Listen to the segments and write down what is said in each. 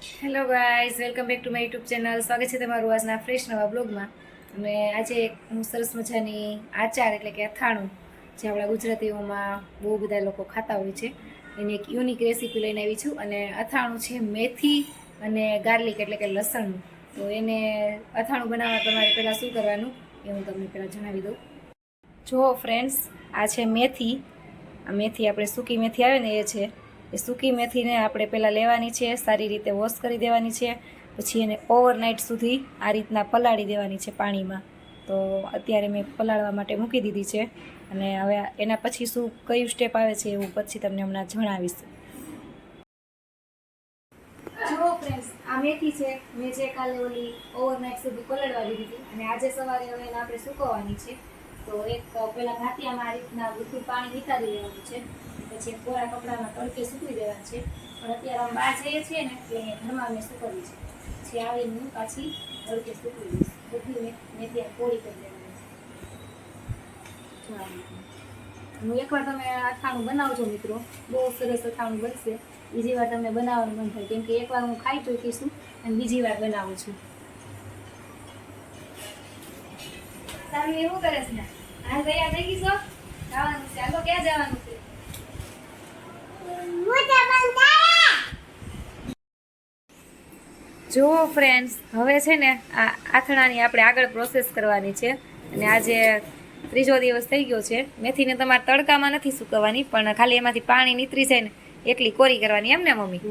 Hello guys, welcome back to my YouTube channel. સ્વાગત છે તમારું આજના ફ્રેશ નવા બ્લોગમાં. અને આજે હું સરસ મજાની આચાર એટલે કે અથાણું જે આપણા ગુજરાતીઓમાં બહુ બધા લોકો ખાતા હોય છે એની એક યુનિક રેસીપી લઈને આવી છું. અને અથાણું છે મેથી અને ગાર્લિક એટલે કે લસણનું. તો એને અથાણું બનાવવા તમારે પહેલાં શું કરવાનું એ હું તમને પહેલાં જણાવી દઉં. જો ફ્રેન્ડ્સ, આ છે મેથી. આ મેથી આપણે સૂકી મેથી આવે ને એ છે. એ સૂકી મેથીને આપણે પહેલાં લેવાની છે, સારી રીતે વોશ કરી દેવાની છે, પછી એને ઓવરનાઇટ સુધી આ રીતના પલાળી દેવાની છે પાણીમાં. તો અત્યારે મેં પલાળવા માટે મૂકી દીધી છે અને હવે એના પછી શું કયું સ્ટેપ આવે છે એવું પછી તમને હમણાં જણાવીશ. જુઓ ફ્રેન્ડ્સ, આ મેથી છે મેં જે કાલે ઓલી ઓવરનાઇટ સુધી પલાળવા દીધી હતી અને આજે સવારે હવે એને આપણે સૂકવવાની છે. તો એક પેલા ભાતિયામાં આ રીતના બધું પાણી નીકાળી લેવાનું છે, પછી કોરા કપડામાં તડકે સૂકવી દેવાનું છે. પણ અત્યારે અમે બહાર જઈએ છીએ ને એટલે ઘરમાં મેં સૂકવી છે, પછી આવીને હું પાછી તડકે સૂકવી દઈશ. બધી મેથી પોળી કરી દેવાની. હું એકવાર તમે અથાણું બનાવજો મિત્રો, બહુ સરસ અથાણું બનશે. બીજી વાર તમને બનાવવાનું મન થાય, કેમ કે એકવાર હું ખાઈ ચૂકી છું અને બીજી વાર બનાવું છું. તારું એવું કરે છે ને હાલ તૈયાર થઈ ગઈ છો? જવાનું છે. હાલો, ક્યાં જવાનું છે? જુઓ ફ્રેન્ડ્સ, હવે છે ને આ આથણાની આપણે આગળ પ્રોસેસ કરવાની છે. અને આજે ત્રીજો દિવસ થઈ ગયો છે. મેથીને તમારે તડકામાં નથી સૂકવવાની, પણ ખાલી એમાંથી પાણી નીતરી જાય ને એટલી કોરી કરવાની. એમ ને મમ્મી?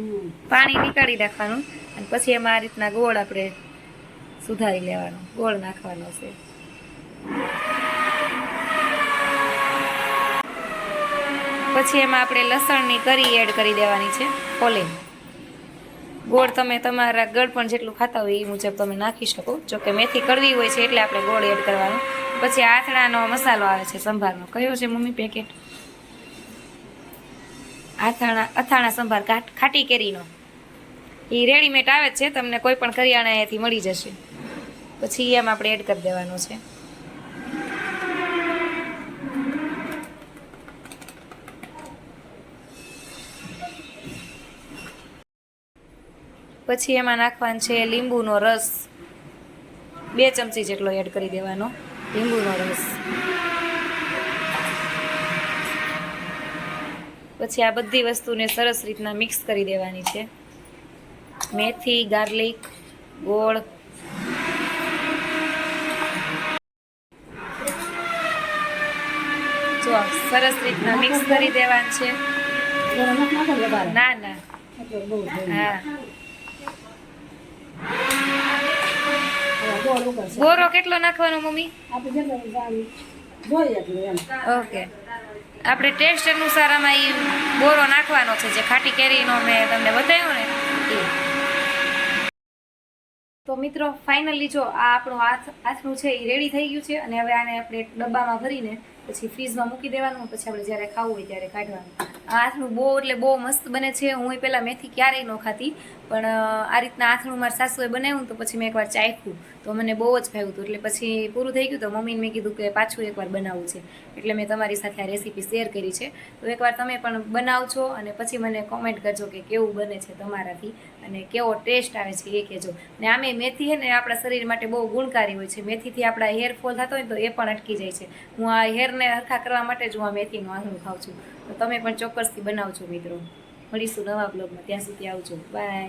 પાણી નીકાળી નાખવાનું અને પછી એમાં આ રીતના ગોળ આપણે સુધારી લેવાનો, ગોળ નાખવાનો છે. પછી એમાં આપણે લસણની કરી એડ કરી દેવાની છે ફોલીને. ગોળ તમે તમારા ગળપણ જેટલું ખાતા હોય એ મુજબ તમે નાખી શકો. જોકે મેથી કડવી હોય છે એટલે આપણે ગોળ એડ કરવાનો. પછી આથણાનો મસાલો આવે છે સંભારનો. કયો છે મમ્મી પેકેટ? અથાણા સંભાર ખાટી કેરીનો. એ રેડીમેડ આવે જ છે, તમને કોઈ પણ કરિયાણાએથી મળી જશે. પછી એમ આપણે એડ કરી દેવાનો છે. પછી એમાં નાખવાનો છે લીંબુનો રસ. 2 ચમચી જેટલો એડ કરી દેવાનો લીંબુનો રસ. પછી આ બધી વસ્તુને સરસ રીતના મિક્સ કરી દેવાની છે. મેથી, ગાર્લિક, ગોળ. જો સરસ રીતના મિક્સ કરી દેવાનું છે. ના ના, હા. ગોરો કેટલો નાખવાનો મમ્મી? ઓકે, આપણે ટેસ્ટ અનુસાર આમાં એ ગોરો નાખવાનો છે, જે ખાટી કેરીનો મેં તમને બતાવ્યો ને એ. તો મિત્રો ફાઇનલી જો આ આપણું આથણું છે એ રેડી થઈ ગયું છે. અને હવે આને આપણે ડબ્બામાં ભરીને પછી ફ્રીઝમાં મૂકી દેવાનું. પછી આપણે જ્યારે ખાવું હોય ત્યારે કાઢવાનું. આ આથણું બહુ એટલે બહુ મસ્ત બને છે. હું પહેલાં મેથી ક્યારેય ન ખાતી, પણ આ રીતના આથણું મારા સાસુએ બનાવ્યું તો પછી મેં એકવાર ચાખ્યું તો મને બહુ જ ભાવ્યું હતું. એટલે પછી પૂરું થઈ ગયું તો મમ્મીને મેં કીધું કે પાછું એકવાર બનાવવું છે, એટલે મેં તમારી સાથે આ રેસીપી શેર કરી છે. તો એકવાર તમે પણ બનાવજો અને પછી મને કોમેન્ટ કરજો કે કેવું બને છે તમારાથી અને કેવો ટેસ્ટ આવે છે એ કહેજો. ને આમે મેથી છે ને આપણા શરીર માટે બહુ ગુણકારી હોય છે. મેથીથી આપણા હેર ફોલ થતો હોય તો એ પણ અટકી જાય છે. હું આ હેરને હરખા કરવા માટે જ હું આ મેથીનું આથણું ખાઉં છું. તો તમે પણ ચોક્કસથી બનાવજો મિત્રો. મળીશું નવા બ્લોગમાં, ત્યાં સુધી આવજો. બાય.